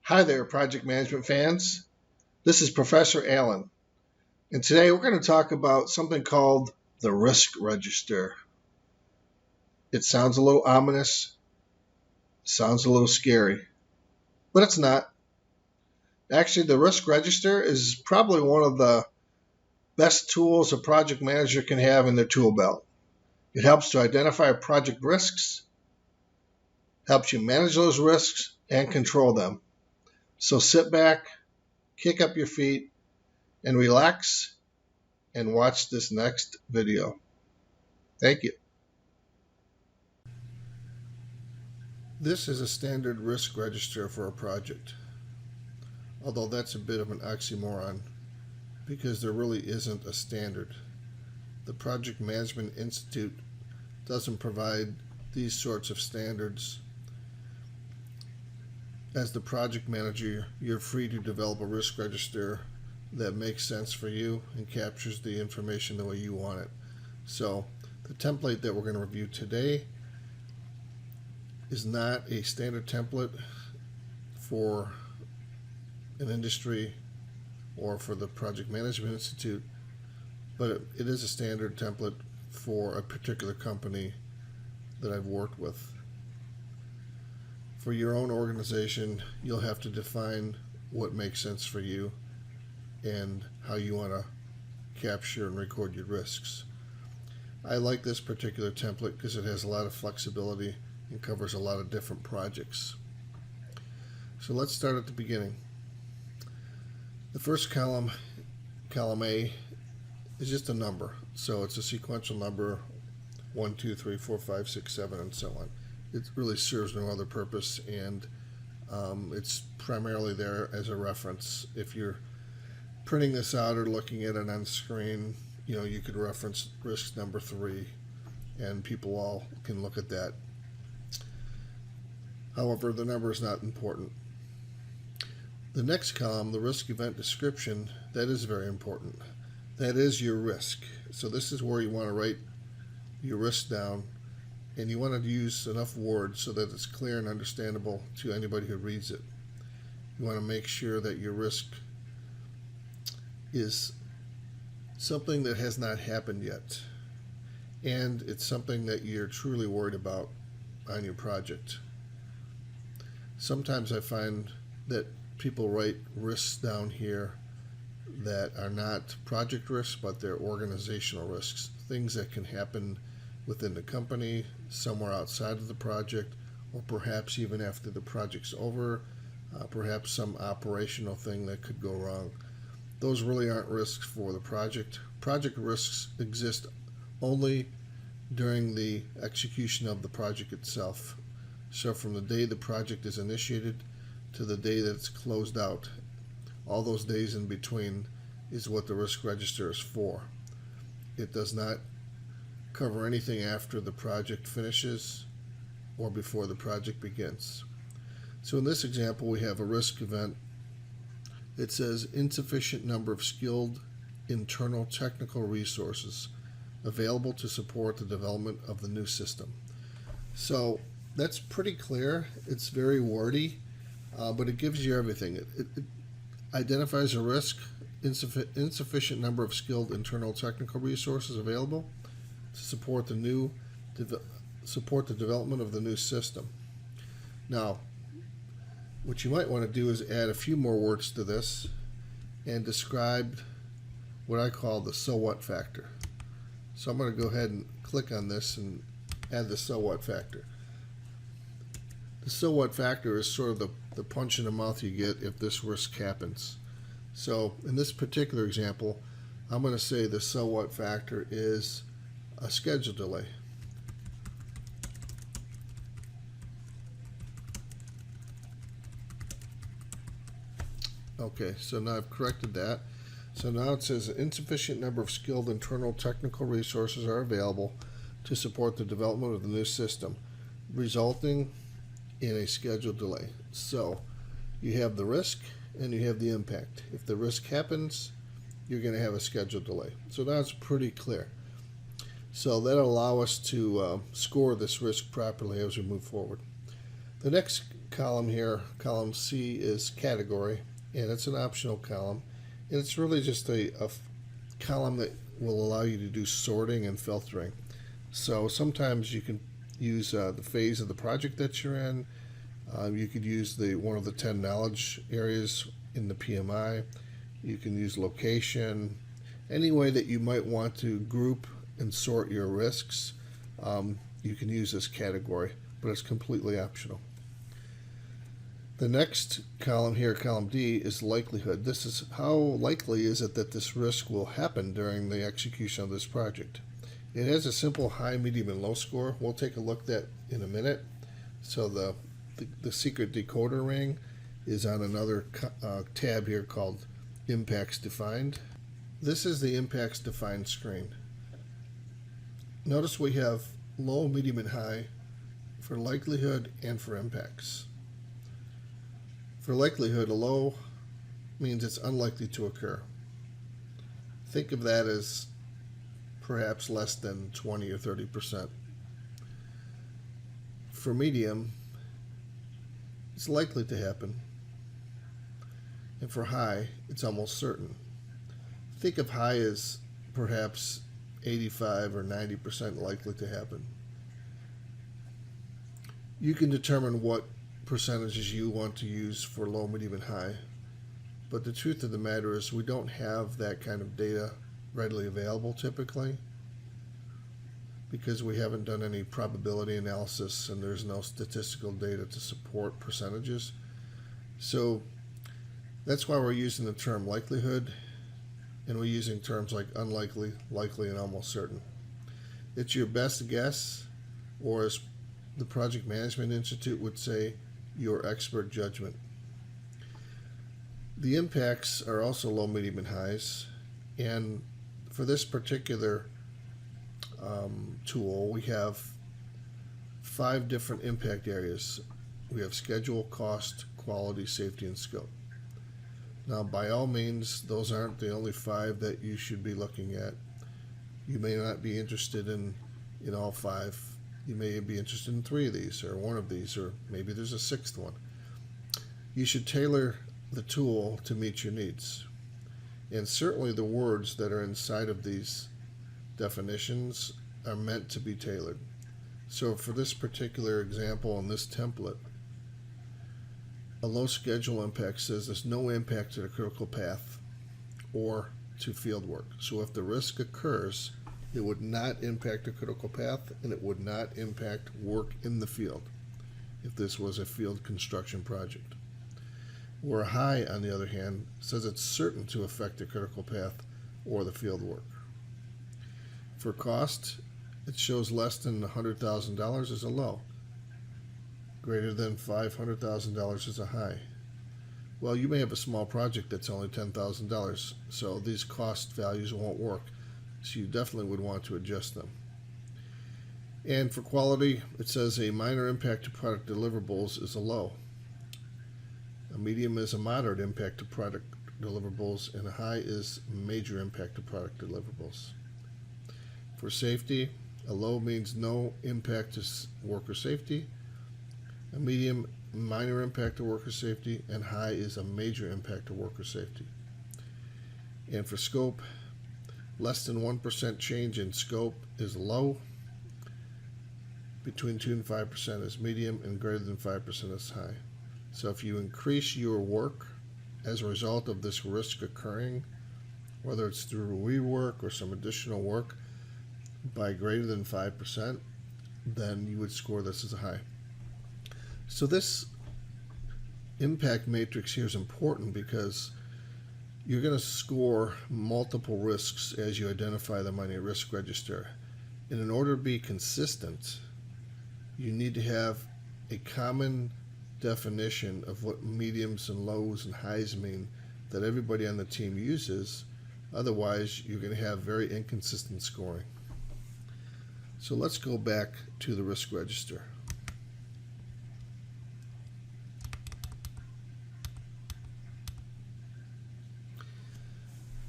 Hi there, project management fans. This is Professor Allen, and today we're going to talk about something called the risk register. It sounds a little ominous, sounds a little scary, but it's not. Actually, the risk register is probably one of the best tools a project manager can have in their tool belt. It helps to identify project risks, helps you manage those risks, and control them. So sit back, kick up your feet, and relax and watch this next video. Thank you. This is a standard risk register for a project, although that's a bit of an oxymoron because there really isn't a standard. The Project Management Institute doesn't provide these sorts of standards. As the project manager, you're free to develop a risk register that makes sense for you and captures the information the way you want it. So the template that we're going to review today is not a standard template for an industry or for the Project Management Institute, but it is a standard template for a particular company that I've worked with. For your own organization, you'll have to define what makes sense for you and how you want to capture and record your risks. I like this particular template because it has a lot of flexibility and covers a lot of different projects. So let's start at the beginning. The first column, column A, is just a number. So it's a sequential number, 1, 2, 3, 4, 5, 6, 7, and so on. It really serves no other purpose, and it's primarily there as a reference. If you're printing this out or looking at it on screen, you could reference risk number 3, and people all can look at that. However, the number is not important. The next column, the risk event description, that is very important. That is your risk. So this is where you want to write your risk down, and you want to use enough words so that it's clear and understandable to anybody who reads it. You want to make sure that your risk is something that has not happened yet, and it's something that you're truly worried about on your project. Sometimes I find that people write risks down here that are not project risks, but they're organizational risks, things that can happen within the company, somewhere outside of the project, or perhaps even after the project's over, perhaps some operational thing that could go wrong. Those really aren't risks for the project. Project risks exist only during the execution of the project itself. So from the day the project is initiated to the day that it's closed out, all those days in between is what the risk register is for. It does not cover anything after the project finishes or before the project begins. So in this example, we have a risk event. It says insufficient number of skilled internal technical resources available to support the development of the new system. So that's pretty clear. It's very wordy, but it gives you everything. It identifies a risk, insufficient number of skilled internal technical resources available to support the development of the new system. Now, what you might want to do is add a few more words to this and describe what I call the so what factor. So I'm going to go ahead and click on this and add the so what factor. The so what factor is sort of the punch in the mouth you get if this risk happens. So in this particular example, I'm going to say the so what factor is a schedule delay. Okay, so now I've corrected that. So now it says insufficient number of skilled internal technical resources are available to support the development of the new system, resulting in a schedule delay. So you have the risk and you have the impact. If the risk happens, you're going to have a schedule delay. So that's pretty clear. So that'll allow us to score this risk properly as we move forward. The next column here, column C, is category, and it's an optional column, and it's really just a column that will allow you to do sorting and filtering. So sometimes you can use the phase of the project that you're in. You could use one of the 10 knowledge areas in the PMI. You can use location, any way that you might want to group and sort your risks. You can use this category, but it's completely optional. The next column here, column D, is likelihood. This is how likely is it that this risk will happen during the execution of this project. It has a simple high, medium, and low score. We'll take a look at that in a minute. So the secret decoder ring is on another tab here called Impacts Defined. This is the Impacts Defined screen. Notice we have low, medium, and high for likelihood and for impacts. For likelihood, a low means it's unlikely to occur. Think of that as perhaps less than 20 or 30%. For medium, it's likely to happen. And for high, it's almost certain. Think of high as perhaps 85 or 90% likely to happen. You can determine what percentages you want to use for low, medium, and high. But the truth of the matter is we don't have that kind of data readily available typically because we haven't done any probability analysis and there's no statistical data to support percentages. So that's why we're using the term likelihood, and we're using terms like unlikely, likely, and almost certain. It's your best guess, or as the Project Management Institute would say, your expert judgment. The impacts are also low, medium, and highs, and for this particular tool, we have 5 different impact areas. We have schedule, cost, quality, safety, and scope. Now, by all means, those aren't the only 5 that you should be looking at. You may not be interested in all 5. You may be interested in 3 of these, or 1 of these, or maybe there's a 6th one. You should tailor the tool to meet your needs. And certainly the words that are inside of these definitions are meant to be tailored. So for this particular example on this template, a low schedule impact says there's no impact to the critical path or to field work. So if the risk occurs, it would not impact the critical path and it would not impact work in the field if this was a field construction project. Where high, on the other hand, says it's certain to affect the critical path or the field work. For cost, it shows less than $100,000 as a low. Greater than $500,000 is a high. Well, you may have a small project that's only $10,000, so these cost values won't work. So you definitely would want to adjust them. And for quality, it says a minor impact to product deliverables is a low. A medium is a moderate impact to product deliverables, and a high is major impact to product deliverables. For safety, a low means no impact to worker safety. A medium, minor impact to worker safety, and high is a major impact to worker safety. And for scope, less than 1% change in scope is low. Between 2 and 5% is medium, and greater than 5% is high. So if you increase your work as a result of this risk occurring, whether it's through rework or some additional work, by greater than 5%, then you would score this as a high. So this impact matrix here is important because you're going to score multiple risks as you identify them on your risk register. And in order to be consistent, you need to have a common definition of what mediums and lows and highs mean that everybody on the team uses. Otherwise, you're going to have very inconsistent scoring. So let's go back to the risk register.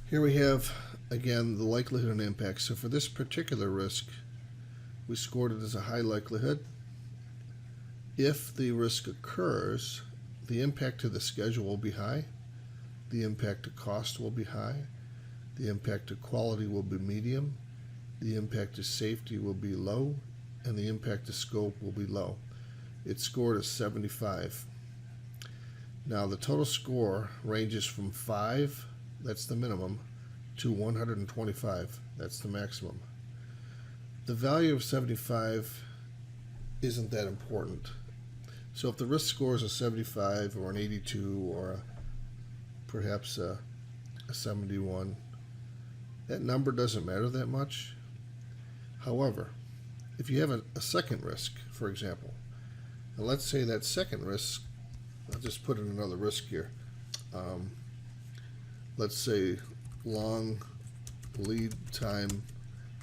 Here we have, again, the likelihood and impact. So for this particular risk, we scored it as a high likelihood. If the risk occurs, the impact to the schedule will be high, the impact to cost will be high, the impact to quality will be medium, the impact to safety will be low, and the impact to scope will be low. It's scored a 75. Now the total score ranges from 5, that's the minimum, to 125, that's the maximum. The value of 75 isn't that important. So if the risk score is a 75 or an 82 or perhaps a 71, that number doesn't matter that much. However, if you have a second risk, for example, and let's say that second risk, I'll just put in another risk here. Let's say long lead time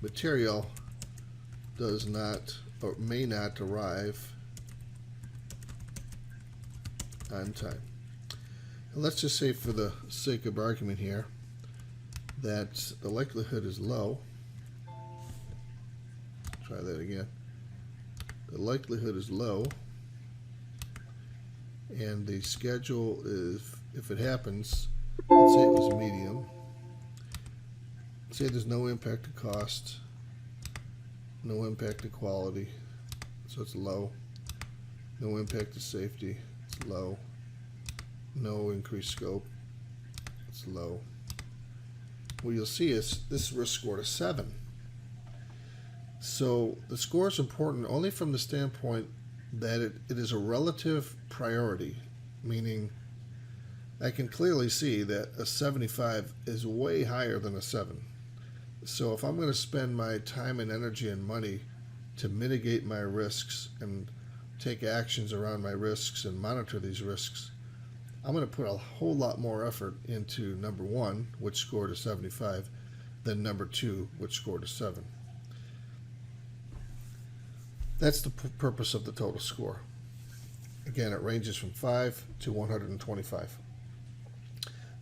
material does not or may not arrive on time. And let's just say, for the sake of argument here, that the likelihood is low. Try that again. The likelihood is low, and the schedule is, if it happens, let's say it was medium. Say there's no impact to cost, no impact to quality, so it's low. No impact to safety, it's low. No increased scope, it's low. What you'll see is this risk scored a 7. So the score is important only from the standpoint that it is a relative priority, meaning I can clearly see that a 75 is way higher than a 7. So if I'm going to spend my time and energy and money to mitigate my risks and take actions around my risks and monitor these risks, I'm going to put a whole lot more effort into number 1, which scored a 75, than number 2, which scored a 7. That's the purpose of the total score. Again, it ranges from 5 to 125.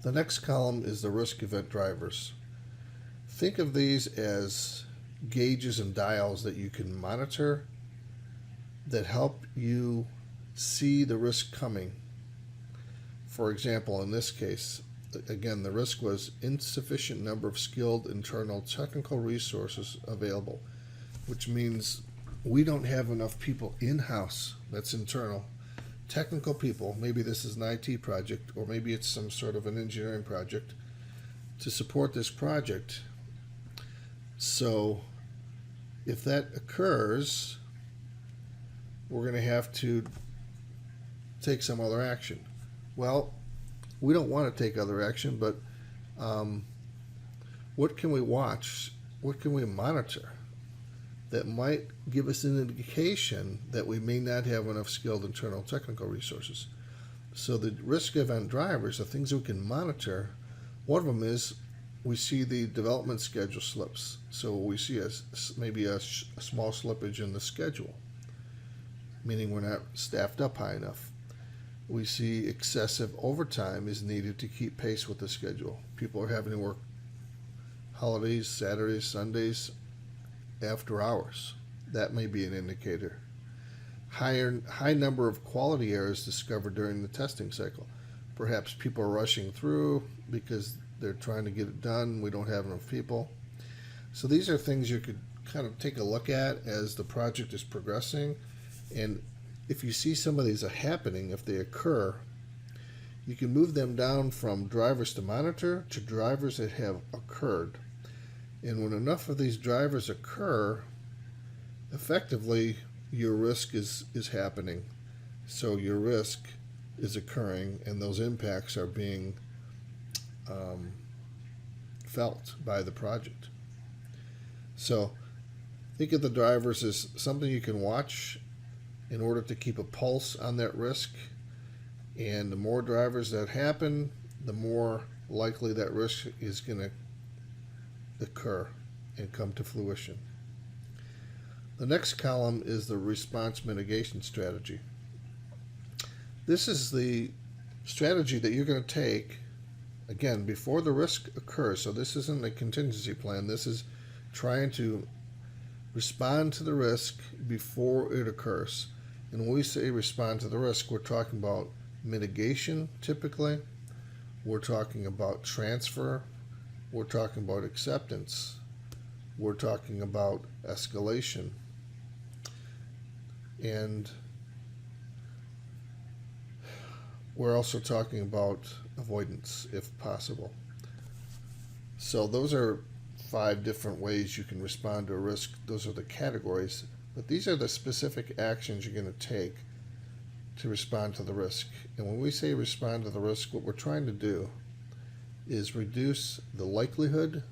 The next column is the risk event drivers. Think of these as gauges and dials that you can monitor that help you see the risk coming. For example, in this case, again, the risk was insufficient number of skilled internal technical resources available, which means we don't have enough people in-house, that's internal, technical people, maybe this is an IT project, or maybe it's some sort of an engineering project, to support this project. So if that occurs, we're going to have to take some other action. Well, we don't want to take other action, but what can we watch? What can we monitor that might give us an indication that we may not have enough skilled internal technical resources? So the risk event drivers, the things we can monitor, one of them is we see the development schedule slips. So we see maybe a small slippage in the schedule, meaning we're not staffed up high enough. We see excessive overtime is needed to keep pace with the schedule. People are having to work holidays, Saturdays, Sundays, after hours. That may be an indicator. High number of quality errors discovered during the testing cycle. Perhaps people are rushing through because they're trying to get it done. We don't have enough people. So these are things you could kind of take a look at as the project is progressing. And if you see some of these are happening, if they occur, you can move them down from drivers to monitor to drivers that have occurred. And when enough of these drivers occur, effectively your risk is happening. So your risk is occurring and those impacts are being felt by the project. So think of the drivers as something you can watch in order to keep a pulse on that risk. And the more drivers that happen, the more likely that risk is going to occur and come to fruition. The next column is the response mitigation strategy. This is the strategy that you're going to take, again, before the risk occurs. So this isn't a contingency plan. This is trying to respond to the risk before it occurs. And when we say respond to the risk, we're talking about mitigation typically, we're talking about transfer, we're talking about acceptance, we're talking about escalation, and we're also talking about avoidance if possible. So those are 5 different ways you can respond to a risk. Those are the categories, but these are the specific actions you're going to take to respond to the risk. And when we say respond to the risk, what we're trying to do is reduce the likelihood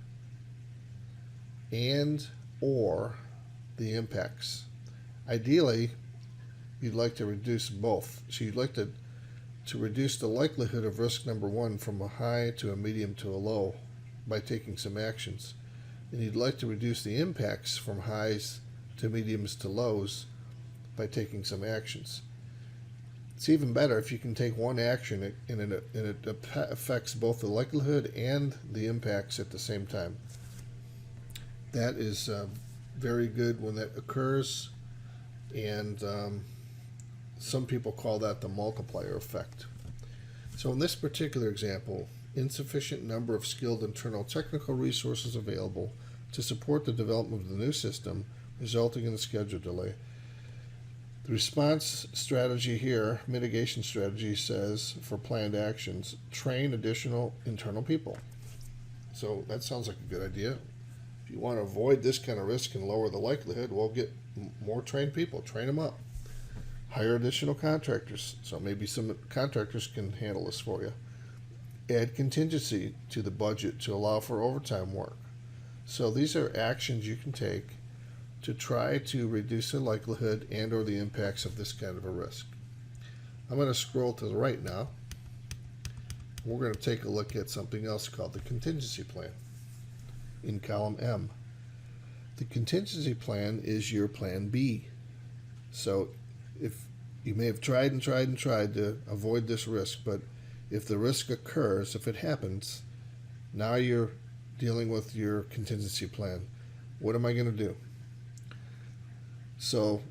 and or the impacts. Ideally, you'd like to reduce both. So you'd like to reduce the likelihood of risk number 1 from a high to a medium to a low by taking some actions. And you'd like to reduce the impacts from highs to mediums to lows by taking some actions. It's even better if you can take one action and it affects both the likelihood and the impacts at the same time. That is very good when that occurs, and some people call that the multiplier effect. So in this particular example, insufficient number of skilled internal technical resources available to support the development of the new system, resulting in a schedule delay. The response strategy here, mitigation strategy, says for planned actions, train additional internal people. So that sounds like a good idea. If you want to avoid this kind of risk and lower the likelihood, well, get more trained people, train them up. Hire additional contractors, so maybe some contractors can handle this for you. Add contingency to the budget to allow for overtime work. So these are actions you can take to try to reduce the likelihood and or the impacts of this kind of a risk. I'm going to scroll to the right now. We're going to take a look at something else called the contingency plan in column M. The contingency plan is your plan B. So if you may have tried to avoid this risk, but if the risk occurs, if it happens, now you're dealing with your contingency plan. What am I going to do? So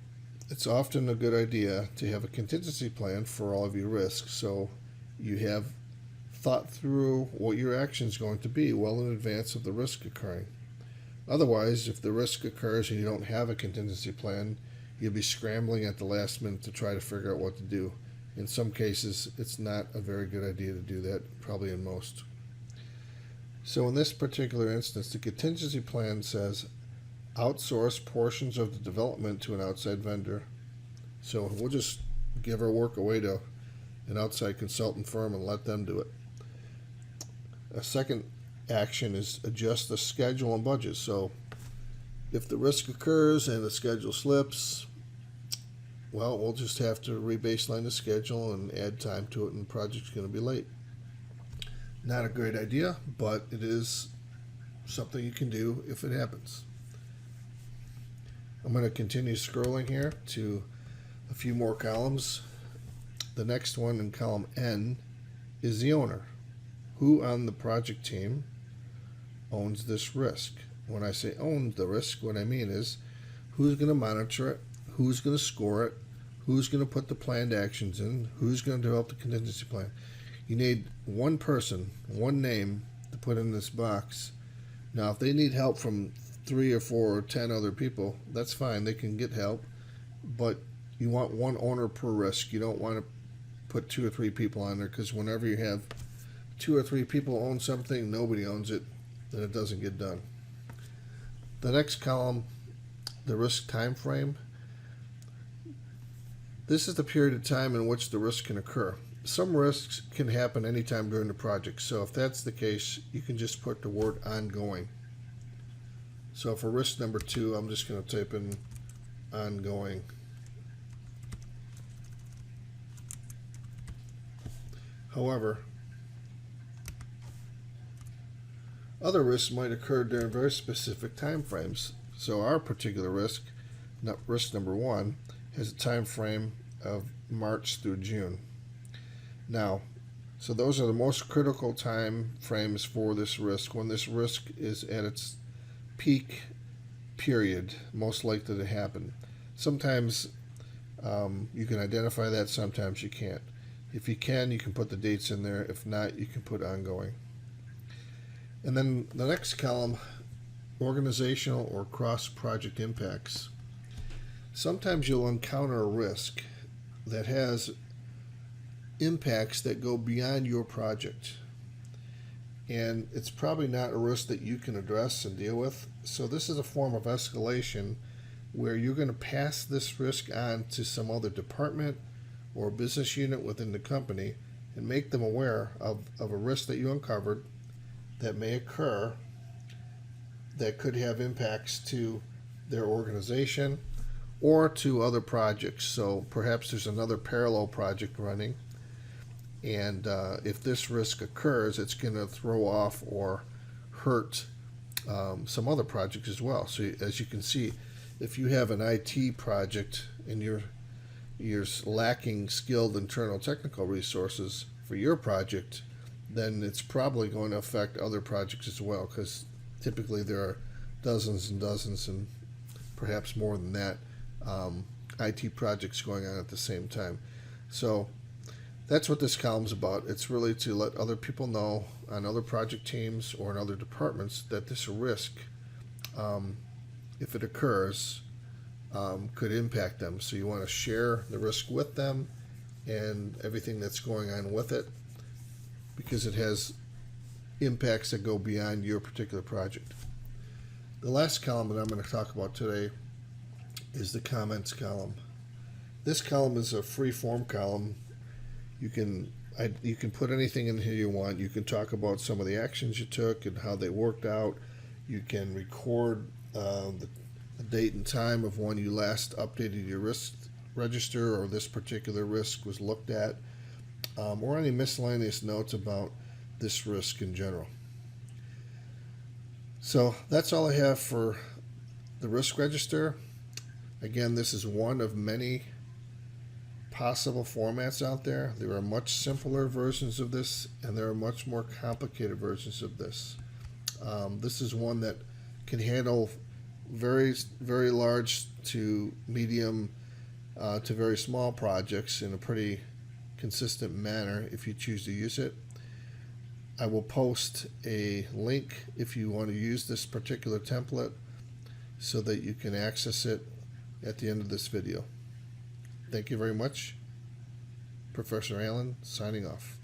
it's often a good idea to have a contingency plan for all of your risks, so you have thought through what your action is going to be well in advance of the risk occurring. Otherwise, if the risk occurs and you don't have a contingency plan, you'll be scrambling at the last minute to try to figure out what to do. In some cases, it's not a very good idea to do that, probably in most. So in this particular instance, the contingency plan says outsource portions of the development to an outside vendor. So we'll just give our work away to an outside consultant firm and let them do it. A second action is adjust the schedule and budget. So if the risk occurs and the schedule slips, well, we'll just have to rebaseline the schedule and add time to it, and the project's going to be late. Not a great idea, but it is something you can do if it happens. I'm going to continue scrolling here to a few more columns. The next one in column N is the owner. Who on the project team owns this risk? When I say owns the risk, what I mean is who's going to monitor it, who's going to score it, who's going to put the planned actions in, who's going to develop the contingency plan. You need one person, one name to put in this box. Now, if they need help from 3 or 4 or 10 other people, that's fine. They can get help, but you want one owner per risk. You don't want to put 2 or 3 people on there, because whenever you have 2 or 3 people own something, nobody owns it, then it doesn't get done. The next column, the risk time frame. This is the period of time in which the risk can occur. Some risks can happen anytime during the project, so if that's the case, you can just put the word ongoing. So for risk number 2, I'm just going to type in ongoing. However, other risks might occur during very specific time frames. So our particular risk, risk number 1, has a time frame of March through June. Now, so those are the most critical time frames for this risk, when this risk is at its peak period, most likely to happen. Sometimes You can identify that, sometimes you can't. If you can, you can put the dates in there. If not, you can put ongoing. And then the next column, organizational or cross-project impacts. Sometimes you'll encounter a risk that has impacts that go beyond your project. And it's probably not a risk that you can address and deal with. So this is a form of escalation where you're going to pass this risk on to some other department or business unit within the company and make them aware of a risk that you uncovered that may occur that could have impacts to their organization or to other projects. So perhaps there's another parallel project running, and if this risk occurs, it's going to throw off or hurt some other projects as well. So as you can see, if you have an IT project and you're lacking skilled internal technical resources for your project, then it's probably going to affect other projects as well, because typically there are dozens and dozens and perhaps more than that IT projects going on at the same time. So that's what this column's about. It's really to let other people know on other project teams or in other departments that this risk, if it occurs, could impact them. So you want to share the risk with them and everything that's going on with it, because it has impacts that go beyond your particular project. The last column that I'm going to talk about today is the comments column. This column is a free form column. You can put anything in here you want. You can talk about some of the actions you took and how they worked out. You can record the date and time of when you last updated your risk register or this particular risk was looked at, or any miscellaneous notes about this risk in general. So that's all I have for the risk register. Again, this is one of many possible formats out there. There are much simpler versions of this, and there are much more complicated versions of this. This is one that can handle very, very large to medium to very small projects in a pretty consistent manner if you choose to use it. I will post a link if you want to use this particular template so that you can access it at the end of this video. Thank you very much. Professor Allen signing off.